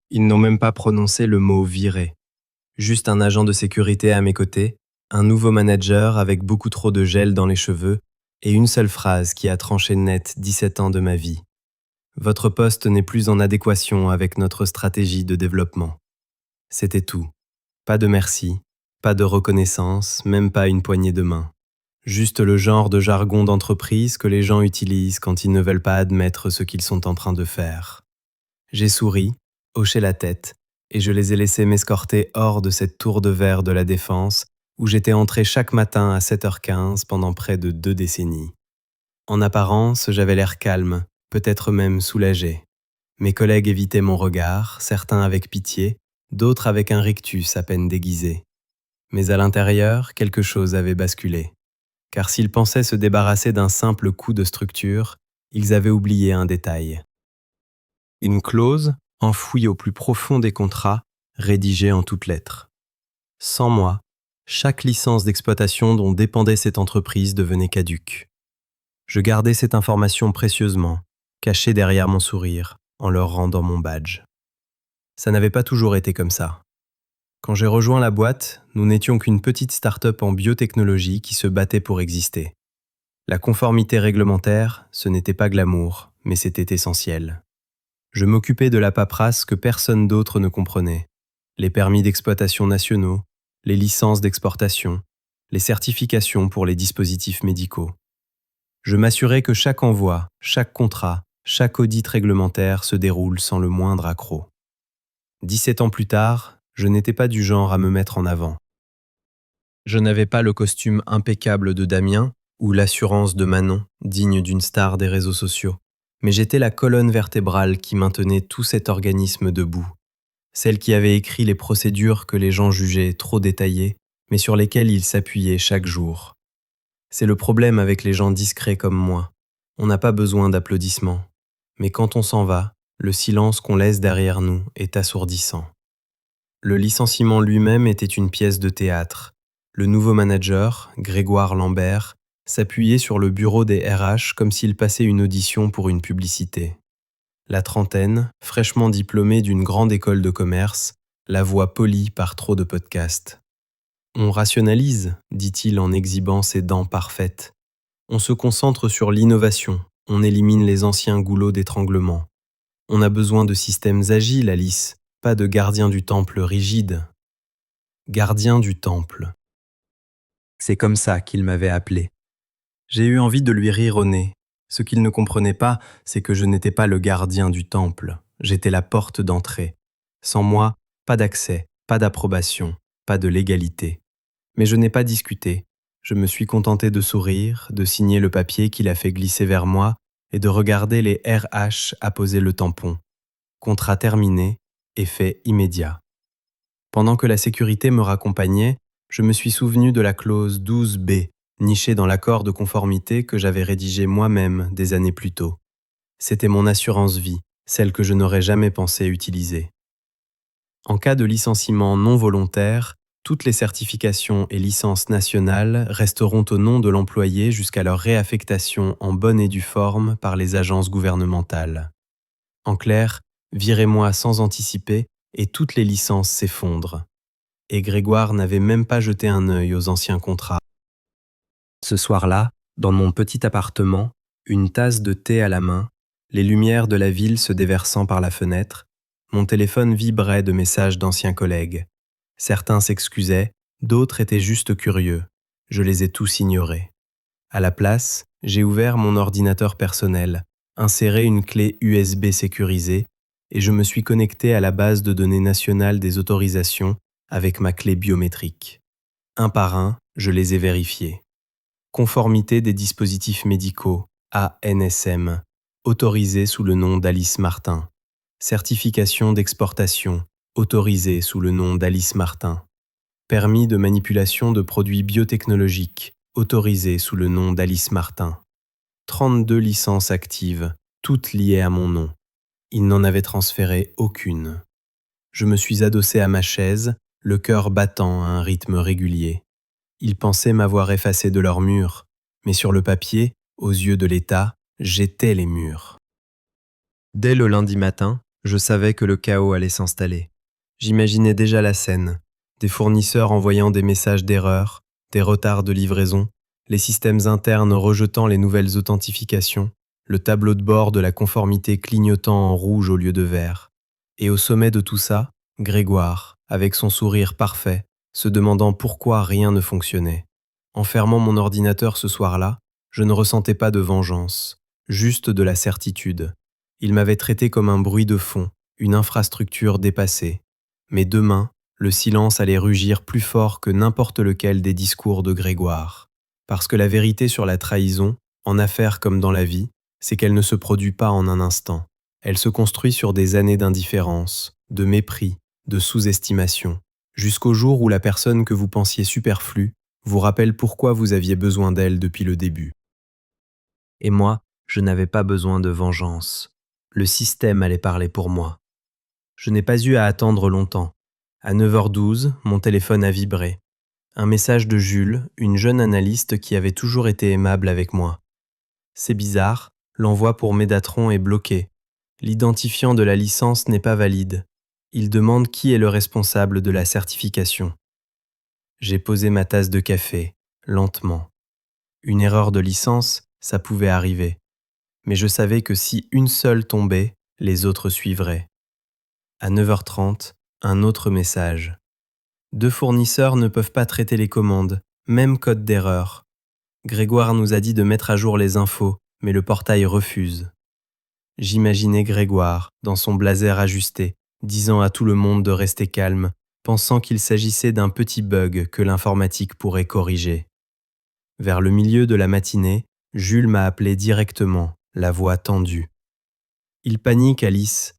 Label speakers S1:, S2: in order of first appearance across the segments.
S1: Ils n'ont même pas prononcé le mot viré. Juste un agent de sécurité à mes côtés, un nouveau manager avec beaucoup trop de gel dans les cheveux et une seule phrase qui a tranché net 17 ans de ma vie. Votre poste n'est plus en adéquation avec notre stratégie de développement. C'était tout. Pas de merci, pas de reconnaissance, même pas une poignée de main. Juste le genre de jargon d'entreprise que les gens utilisent quand ils ne veulent pas admettre ce qu'ils sont en train de faire. J'ai souri, hoché la tête, et je les ai laissés m'escorter hors de cette tour de verre de la Défense où j'étais entré chaque matin à 7h15 pendant près de 2 décennies. En apparence, j'avais l'air calme, peut-être même soulagé. Mes collègues évitaient mon regard, certains avec pitié, d'autres avec un rictus à peine déguisé. Mais à l'intérieur, quelque chose avait basculé. Car s'ils pensaient se débarrasser d'un simple coup de structure, ils avaient oublié un détail. Une clause, enfouie au plus profond des contrats, rédigée en toutes lettres. Sans moi, chaque licence d'exploitation dont dépendait cette entreprise devenait caduque. Je gardais cette information précieusement, cachée derrière mon sourire, en leur rendant mon badge. Ça n'avait pas toujours été comme ça. Quand j'ai rejoint la boîte, nous n'étions qu'une petite start-up en biotechnologie qui se battait pour exister. La conformité réglementaire, ce n'était pas glamour, mais c'était essentiel. Je m'occupais de la paperasse que personne d'autre ne comprenait. Les permis d'exploitation nationaux, les licences d'exportation, les certifications pour les dispositifs médicaux. Je m'assurais que chaque envoi, chaque contrat, chaque audit réglementaire se déroule sans le moindre accroc. 17 ans plus tard, je n'étais pas du genre à me mettre en avant. Je n'avais pas le costume impeccable de Damien ou l'assurance de Manon, digne d'une star des réseaux sociaux. Mais j'étais la colonne vertébrale qui maintenait tout cet organisme debout. Celle qui avait écrit les procédures que les gens jugeaient trop détaillées, mais sur lesquelles ils s'appuyaient chaque jour. C'est le problème avec les gens discrets comme moi. On n'a pas besoin d'applaudissements. Mais quand on s'en va, le silence qu'on laisse derrière nous est assourdissant. Le licenciement lui-même était une pièce de théâtre. Le nouveau manager, Grégoire Lambert, s'appuyait sur le bureau des RH comme s'il passait une audition pour une publicité. La trentaine, fraîchement diplômée d'une grande école de commerce, la voix polie par trop de podcasts. On rationalise, dit-il en exhibant ses dents parfaites. On se concentre sur l'innovation, on élimine les anciens goulots d'étranglement. On a besoin de systèmes agiles, Alice, pas de gardiens du temple rigides. Gardien du temple. C'est comme ça qu'il m'avait appelé. J'ai eu envie de lui rire au nez. Ce qu'il ne comprenait pas, c'est que je n'étais pas le gardien du temple. J'étais la porte d'entrée. Sans moi, pas d'accès, pas d'approbation, pas de légalité. Mais je n'ai pas discuté. Je me suis contenté de sourire, de signer le papier qu'il a fait glisser vers moi et de regarder les RH apposer le tampon. Contrat terminé, effet immédiat. Pendant que la sécurité me raccompagnait, je me suis souvenu de la clause 12B, nichée dans l'accord de conformité que j'avais rédigé moi-même des années plus tôt. C'était mon assurance vie, celle que je n'aurais jamais pensé utiliser. En cas de licenciement non volontaire, toutes les certifications et licences nationales resteront au nom de l'employé jusqu'à leur réaffectation en bonne et due forme par les agences gouvernementales. En clair, virez-moi sans anticiper et toutes les licences s'effondrent. Et Grégoire n'avait même pas jeté un œil aux anciens contrats. Ce soir-là, dans mon petit appartement, une tasse de thé à la main, les lumières de la ville se déversant par la fenêtre, mon téléphone vibrait de messages d'anciens collègues. Certains s'excusaient, d'autres étaient juste curieux. Je les ai tous ignorés. À la place, j'ai ouvert mon ordinateur personnel, inséré une clé USB sécurisée, et je me suis connecté à la base de données nationale des autorisations avec ma clé biométrique. Un par un, je les ai vérifiés. Conformité des dispositifs médicaux, ANSM, autorisé sous le nom d'Alice Martin. Certification d'exportation, autorisée sous le nom d'Alice Martin. Permis de manipulation de produits biotechnologiques, autorisé sous le nom d'Alice Martin. 32 licences actives, toutes liées à mon nom. Il n'en avait transféré aucune. Je me suis adossé à ma chaise, le cœur battant à un rythme régulier. Ils pensaient m'avoir effacé de leurs murs, mais sur le papier, aux yeux de l'État, j'étais les murs. Dès le lundi matin, Je savais que le chaos allait s'installer. J'imaginais déjà la scène, des fournisseurs envoyant des messages d'erreur, des retards de livraison, les systèmes internes rejetant les nouvelles authentifications, le tableau de bord de la conformité clignotant en rouge au lieu de vert. Et au sommet de tout ça, Grégoire, avec son sourire parfait, se demandant pourquoi rien ne fonctionnait. En fermant mon ordinateur ce soir-là, je ne ressentais pas de vengeance, juste de la certitude. Il m'avait traité comme un bruit de fond, une infrastructure dépassée. Mais demain, le silence allait rugir plus fort que n'importe lequel des discours de Grégoire. Parce que la vérité sur la trahison, en affaires comme dans la vie, c'est qu'elle ne se produit pas en un instant. Elle se construit sur des années d'indifférence, de mépris, de sous-estimation, jusqu'au jour où la personne que vous pensiez superflue vous rappelle pourquoi vous aviez besoin d'elle depuis le début. Et moi, je n'avais pas besoin de vengeance. Le système allait parler pour moi. Je n'ai pas eu à attendre longtemps. À 9h12, mon téléphone a vibré. Un message de Jules, une jeune analyste qui avait toujours été aimable avec moi. C'est bizarre, l'envoi pour Médatron est bloqué. L'identifiant de la licence n'est pas valide. Il demande qui est le responsable de la certification. J'ai posé ma tasse de café, lentement. Une erreur de licence, ça pouvait arriver. Mais je savais que si une seule tombait, les autres suivraient. À 9h30, un autre message. 2 fournisseurs ne peuvent pas traiter les commandes, même code d'erreur. Grégoire nous a dit de mettre à jour les infos, mais le portail refuse. J'imaginais Grégoire, dans son blazer ajusté, disant à tout le monde de rester calme, pensant qu'il s'agissait d'un petit bug que l'informatique pourrait corriger. Vers le milieu de la matinée, Jules m'a appelé directement, la voix tendue. Il panique, Alice.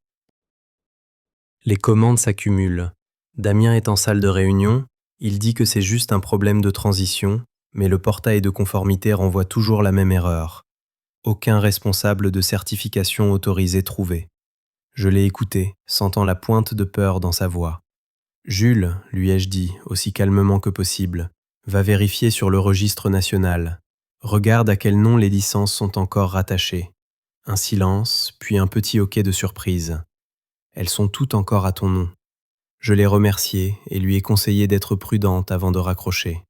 S1: Les commandes s'accumulent. Damien est en salle de réunion, il dit que c'est juste un problème de transition, mais le portail de conformité renvoie toujours la même erreur. Aucun responsable de certification autorisé trouvé. Je l'ai écouté, sentant la pointe de peur dans sa voix. Jules, lui ai-je dit, aussi calmement que possible, va vérifier sur le registre national. Regarde à quel nom les licences sont encore rattachées. Un silence, puis un petit hoquet de surprise. Elles sont toutes encore à ton nom. Je l'ai remercié et lui ai conseillé d'être prudente avant de raccrocher.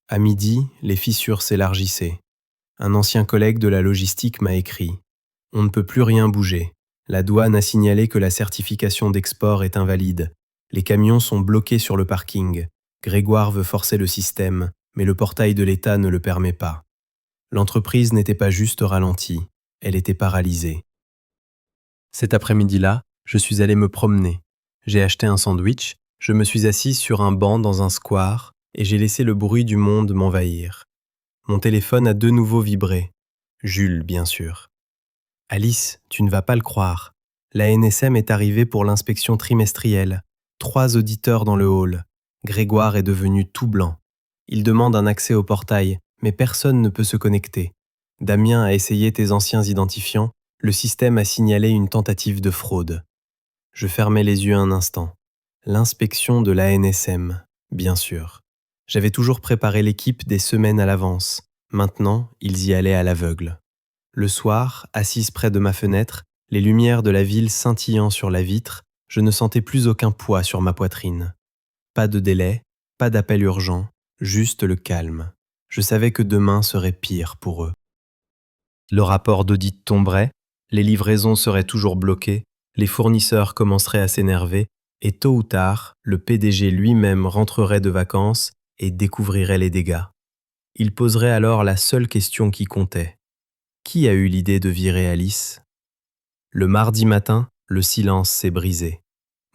S1: À midi, les fissures s'élargissaient. Un ancien collègue de la logistique m'a écrit « On ne peut plus rien bouger. La douane a signalé que la certification d'export est invalide. Les camions sont bloqués sur le parking. Grégoire veut forcer le système, mais le portail de l'État ne le permet pas. L'entreprise n'était pas juste ralentie, elle était paralysée. » Cet après-midi-là, je suis allé me promener. J'ai acheté un sandwich, je me suis assis sur un banc dans un square et j'ai laissé le bruit du monde m'envahir. Mon téléphone a de nouveau vibré. Jules, bien sûr. « Alice, tu ne vas pas le croire. La NSM est arrivée pour l'inspection trimestrielle. 3 auditeurs dans le hall. Grégoire est devenu tout blanc. Il demande un accès au portail, mais personne ne peut se connecter. Damien a essayé tes anciens identifiants. Le système a signalé une tentative de fraude. » Je fermais les yeux un instant. L'inspection de la NSM, bien sûr. J'avais toujours préparé l'équipe des semaines à l'avance. Maintenant, ils y allaient à l'aveugle. Le soir, assise près de ma fenêtre, les lumières de la ville scintillant sur la vitre, je ne sentais plus aucun poids sur ma poitrine. Pas de délai, pas d'appel urgent, juste le calme. Je savais que demain serait pire pour eux. Le rapport d'audit tomberait, les livraisons seraient toujours bloquées, les fournisseurs commenceraient à s'énerver, et tôt ou tard, le PDG lui-même rentrerait de vacances et découvrirait les dégâts. Il poserait alors la seule question qui comptait. Qui a eu l'idée de virer Alice ? Le mardi matin, le silence s'est brisé.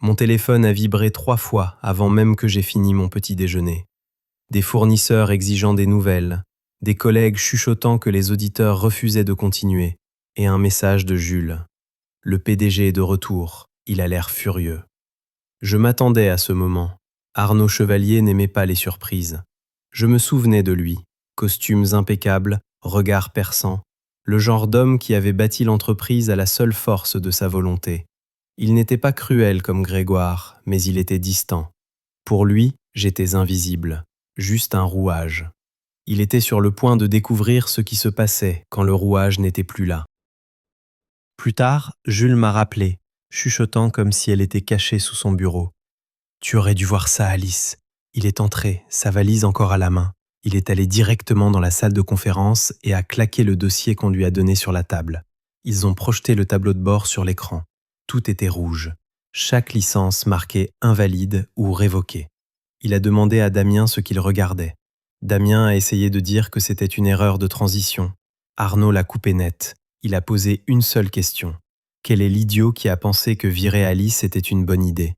S1: Mon téléphone a vibré 3 fois avant même que j'aie fini mon petit déjeuner. Des fournisseurs exigeant des nouvelles, des collègues chuchotant que les auditeurs refusaient de continuer, et un message de Jules. Le PDG est de retour, il a l'air furieux. Je m'attendais à ce moment. Arnaud Chevalier n'aimait pas les surprises. Je me souvenais de lui, costumes impeccables, regard perçant, le genre d'homme qui avait bâti l'entreprise à la seule force de sa volonté. Il n'était pas cruel comme Grégoire, mais il était distant. Pour lui, j'étais invisible, juste un rouage. Il était sur le point de découvrir ce qui se passait quand le rouage n'était plus là. Plus tard, Jules m'a rappelé. chuchotant comme si elle était cachée sous son bureau. « Tu aurais dû voir ça, Alice. Il est entré, sa valise encore à la main. Il est allé directement dans la salle de conférence et a claqué le dossier qu'on lui a donné sur la table. Ils ont projeté le tableau de bord sur l'écran. Tout était rouge. Chaque licence marquée invalide ou révoquée. Il a demandé à Damien ce qu'il regardait. Damien a essayé de dire que c'était une erreur de transition. Arnaud l'a coupé net. Il a posé une seule question. Quel est l'idiot qui a pensé que virer Alice était une bonne idée ?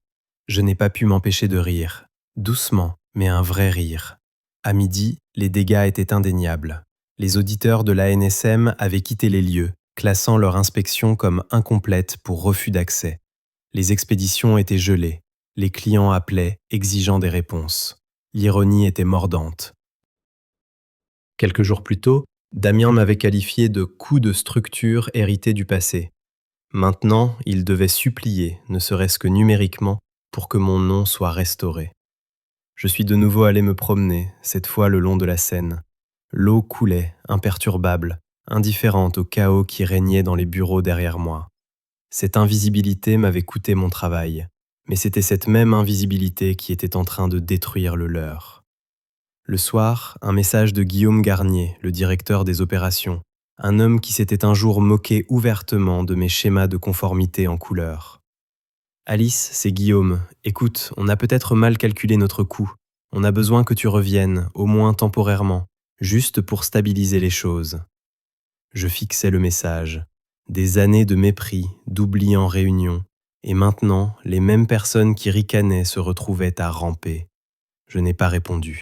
S1: Je n'ai pas pu m'empêcher de rire. Doucement, mais un vrai rire. À midi, les dégâts étaient indéniables. Les auditeurs de l'ANSM avaient quitté les lieux, classant leur inspection comme incomplète pour refus d'accès. Les expéditions étaient gelées. Les clients appelaient, exigeant des réponses. L'ironie était mordante. Quelques jours plus tôt, Damien m'avait qualifié de coup de structure hérité du passé. Maintenant, il devait supplier, ne serait-ce que numériquement, pour que mon nom soit restauré. Je suis de nouveau allé me promener, cette fois le long de la Seine. L'eau coulait, imperturbable, indifférente au chaos qui régnait dans les bureaux derrière moi. Cette invisibilité m'avait coûté mon travail, mais c'était cette même invisibilité qui était en train de détruire le leur. Le soir, un message de Guillaume Garnier, le directeur des opérations, un homme qui s'était un jour moqué ouvertement de mes schémas de conformité en couleur. « Alice, c'est Guillaume. Écoute, on a peut-être mal calculé notre coût. On a besoin que tu reviennes, au moins temporairement, juste pour stabiliser les choses. » Je fixais le message. Des années de mépris, d'oubli en réunion, et maintenant, les mêmes personnes qui ricanaient se retrouvaient à ramper. Je n'ai pas répondu.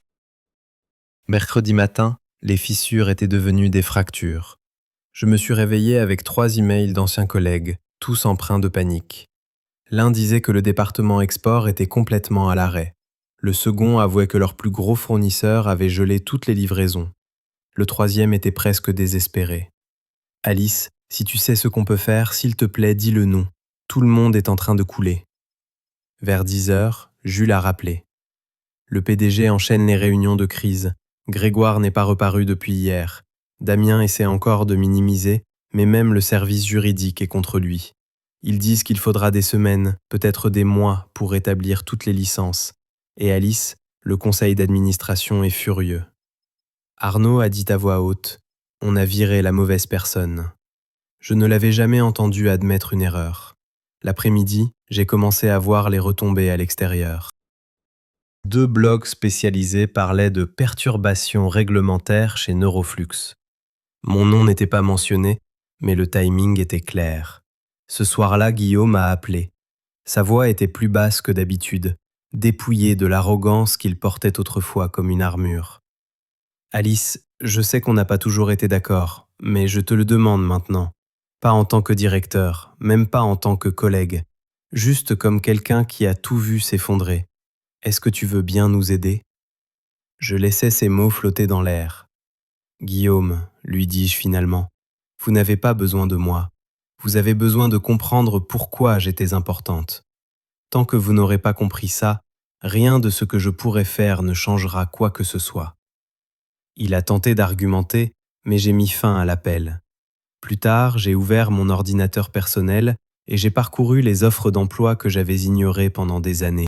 S1: Mercredi matin, les fissures étaient devenues des fractures. Je me suis réveillé avec 3 emails d'anciens collègues, tous empreints de panique. L'un disait que le département export était complètement à l'arrêt. Le second avouait que leur plus gros fournisseur avait gelé toutes les livraisons. Le troisième était presque désespéré. « Alice, si tu sais ce qu'on peut faire, s'il te plaît, dis-le nous. Tout le monde est en train de couler. » Vers 10 heures, Jules a rappelé. Le PDG enchaîne les réunions de crise. Grégoire n'est pas reparu depuis hier. Damien essaie encore de minimiser, mais même le service juridique est contre lui. Ils disent qu'il faudra des semaines, peut-être des mois, pour rétablir toutes les licences. Et Alice, le conseil d'administration est furieux. Arnaud a dit à voix haute « On a viré la mauvaise personne ». Je ne l'avais jamais entendu admettre une erreur. L'après-midi, j'ai commencé à voir les retombées à l'extérieur. 2 blogs spécialisés parlaient de perturbations réglementaires chez Neuroflux. Mon nom n'était pas mentionné, mais le timing était clair. Ce soir-là, Guillaume a appelé. Sa voix était plus basse que d'habitude, dépouillée de l'arrogance qu'il portait autrefois comme une armure. « Alice, je sais qu'on n'a pas toujours été d'accord, mais je te le demande maintenant. Pas en tant que directeur, même pas en tant que collègue, juste comme quelqu'un qui a tout vu s'effondrer. Est-ce que tu veux bien nous aider ?» Je laissais ces mots flotter dans l'air. « Guillaume, lui dis-je finalement, vous n'avez pas besoin de moi. Vous avez besoin de comprendre pourquoi j'étais importante. Tant que vous n'aurez pas compris ça, rien de ce que je pourrais faire ne changera quoi que ce soit. » Il a tenté d'argumenter, mais j'ai mis fin à l'appel. Plus tard, j'ai ouvert mon ordinateur personnel et j'ai parcouru les offres d'emploi que j'avais ignorées pendant des années.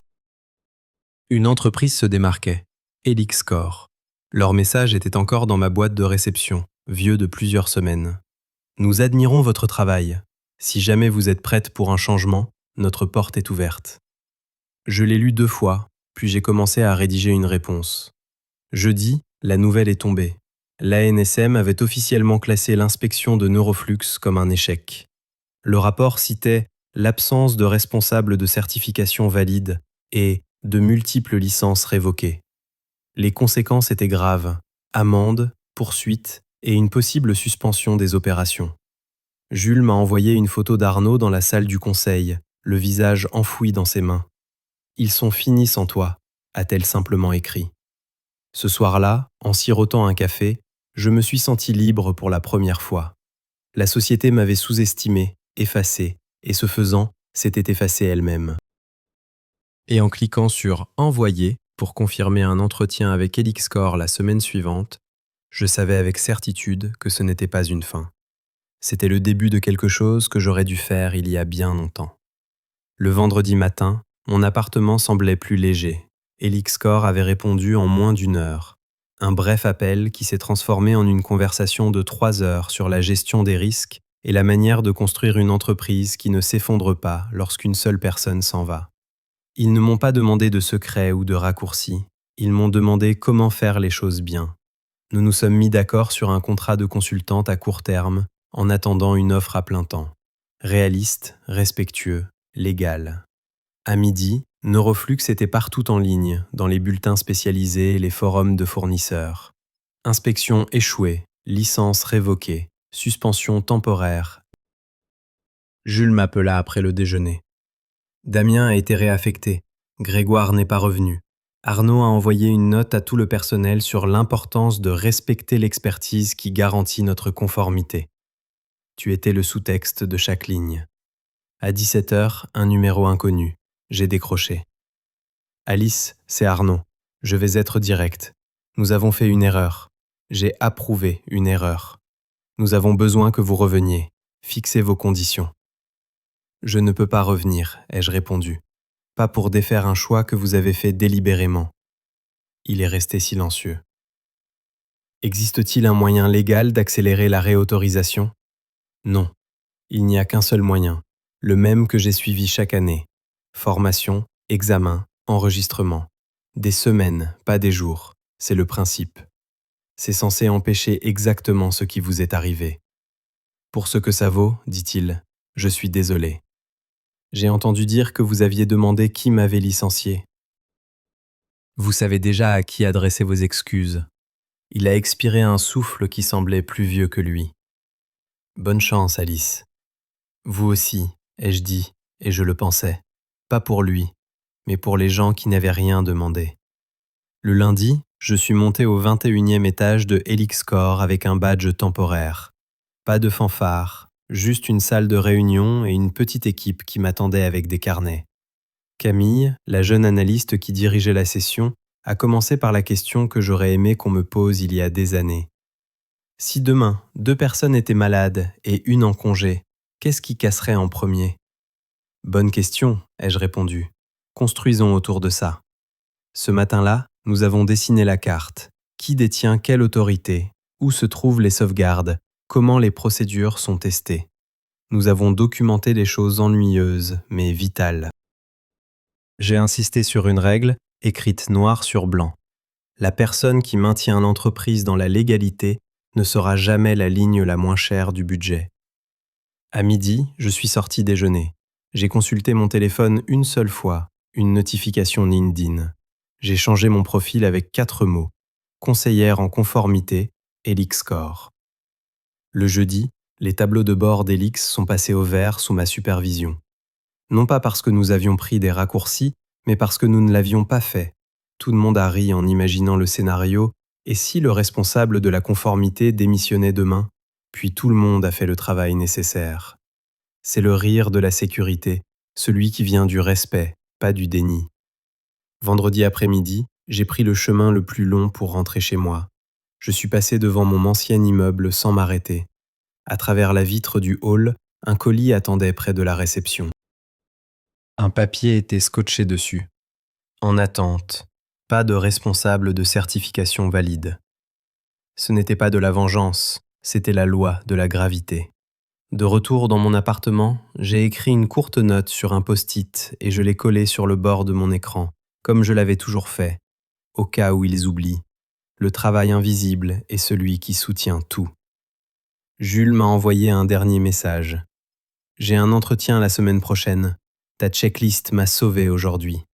S1: Une entreprise se démarquait, Elixcore. Leur message était encore dans ma boîte de réception, vieux de plusieurs semaines. « Nous admirons votre travail. Si jamais vous êtes prête pour un changement, notre porte est ouverte. » Je l'ai lu 2 fois, puis j'ai commencé à rédiger une réponse. Jeudi, la nouvelle est tombée. L'ANSM avait officiellement classé l'inspection de Neuroflux comme un échec. Le rapport citait l'absence de responsable de certification valide et de multiples licences révoquées. Les conséquences étaient graves, amende, poursuite et une possible suspension des opérations. Jules m'a envoyé une photo d'Arnaud dans la salle du conseil, le visage enfoui dans ses mains. « Ils sont finis sans toi », a-t-elle simplement écrit. Ce soir-là, en sirotant un café, je me suis senti libre pour la première fois. La société m'avait sous-estimé, effacé, et ce faisant, s'était effacée elle-même. Et en cliquant sur « Envoyer » pour confirmer un entretien avec Elixcore la semaine suivante, je savais avec certitude que ce n'était pas une fin. C'était le début de quelque chose que j'aurais dû faire il y a bien longtemps. Le vendredi matin, mon appartement semblait plus léger. Elixcor avait répondu en moins d'une heure. Un bref appel qui s'est transformé en une conversation de 3 heures sur la gestion des risques et la manière de construire une entreprise qui ne s'effondre pas lorsqu'une seule personne s'en va. Ils ne m'ont pas demandé de secrets ou de raccourcis. Ils m'ont demandé comment faire les choses bien. Nous nous sommes mis d'accord sur un contrat de consultante à court terme, en attendant une offre à plein temps. Réaliste, respectueux, légal. À midi, Neuroflux était partout en ligne, dans les bulletins spécialisés et les forums de fournisseurs. Inspection échouée, licence révoquée, suspension temporaire. Jules m'appela après le déjeuner. Damien a été réaffecté. Grégoire n'est pas revenu. Arnaud a envoyé une note à tout le personnel sur l'importance de respecter l'expertise qui garantit notre conformité. Tu étais le sous-texte de chaque ligne. À 17h, un numéro inconnu. J'ai décroché. Alice, c'est Arnaud. Je vais être direct. Nous avons fait une erreur. J'ai approuvé une erreur. Nous avons besoin que vous reveniez. Fixez vos conditions. Je ne peux pas revenir, ai-je répondu. Pas pour défaire un choix que vous avez fait délibérément. Il est resté silencieux. Existe-t-il un moyen légal d'accélérer la réautorisation ? Non. Il n'y a qu'un seul moyen, le même que j'ai suivi chaque année. Formation, examen, enregistrement. Des semaines, pas des jours. C'est le principe. C'est censé empêcher exactement ce qui vous est arrivé. Pour ce que ça vaut, dit-il, je suis désolé. J'ai entendu dire que vous aviez demandé qui m'avait licencié. Vous savez déjà à qui adresser vos excuses. Il a expiré un souffle qui semblait plus vieux que lui. Bonne chance, Alice. Vous aussi, ai-je dit, et je le pensais. Pas pour lui, mais pour les gens qui n'avaient rien demandé. Le lundi, je suis monté au 21e étage de Elixcor avec un badge temporaire. Pas de fanfare, juste une salle de réunion et une petite équipe qui m'attendait avec des carnets. Camille, la jeune analyste qui dirigeait la session, a commencé par la question que j'aurais aimé qu'on me pose il y a des années. Si demain, 2 personnes étaient malades et une en congé, qu'est-ce qui casserait en premier ? Bonne question, ai-je répondu. Construisons autour de ça. Ce matin-là, nous avons dessiné la carte. Qui détient quelle autorité ? Où se trouvent les sauvegardes ? Comment les procédures sont testées ? Nous avons documenté des choses ennuyeuses, mais vitales. J'ai insisté sur une règle, écrite noir sur blanc. La personne qui maintient l'entreprise dans la légalité ne sera jamais la ligne la moins chère du budget. À midi, je suis sorti déjeuner. J'ai consulté mon téléphone une seule fois, une notification LinkedIn. J'ai changé mon profil avec 4 mots. Conseillère en conformité, Elixcor. Le jeudi, les tableaux de bord d'Elix sont passés au vert sous ma supervision. Non pas parce que nous avions pris des raccourcis, mais parce que nous ne l'avions pas fait. Tout le monde a ri en imaginant le scénario, et si le responsable de la conformité démissionnait demain, puis tout le monde a fait le travail nécessaire. C'est le rire de la sécurité, celui qui vient du respect, pas du déni. Vendredi après-midi, j'ai pris le chemin le plus long pour rentrer chez moi. Je suis passé devant mon ancien immeuble sans m'arrêter. À travers la vitre du hall, un colis attendait près de la réception. Un papier était scotché dessus. En attente, pas de responsable de certification valide. Ce n'était pas de la vengeance, c'était la loi de la gravité. De retour dans mon appartement, j'ai écrit une courte note sur un post-it et je l'ai collée sur le bord de mon écran, comme je l'avais toujours fait, au cas où ils oublient. Le travail invisible est celui qui soutient tout. Jules m'a envoyé un dernier message. J'ai un entretien la semaine prochaine. Ta checklist m'a sauvé aujourd'hui.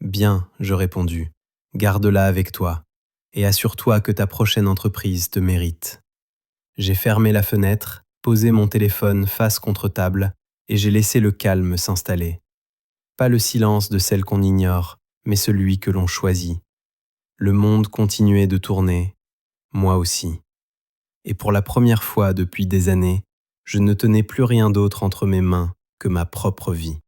S1: Bien, je répondu. Garde-la avec toi et assure-toi que ta prochaine entreprise te mérite. J'ai fermé la fenêtre, posé mon téléphone face contre table et j'ai laissé le calme s'installer. Pas le silence de celle qu'on ignore, mais celui que l'on choisit. Le monde continuait de tourner, moi aussi. Et pour la première fois depuis des années, je ne tenais plus rien d'autre entre mes mains que ma propre vie.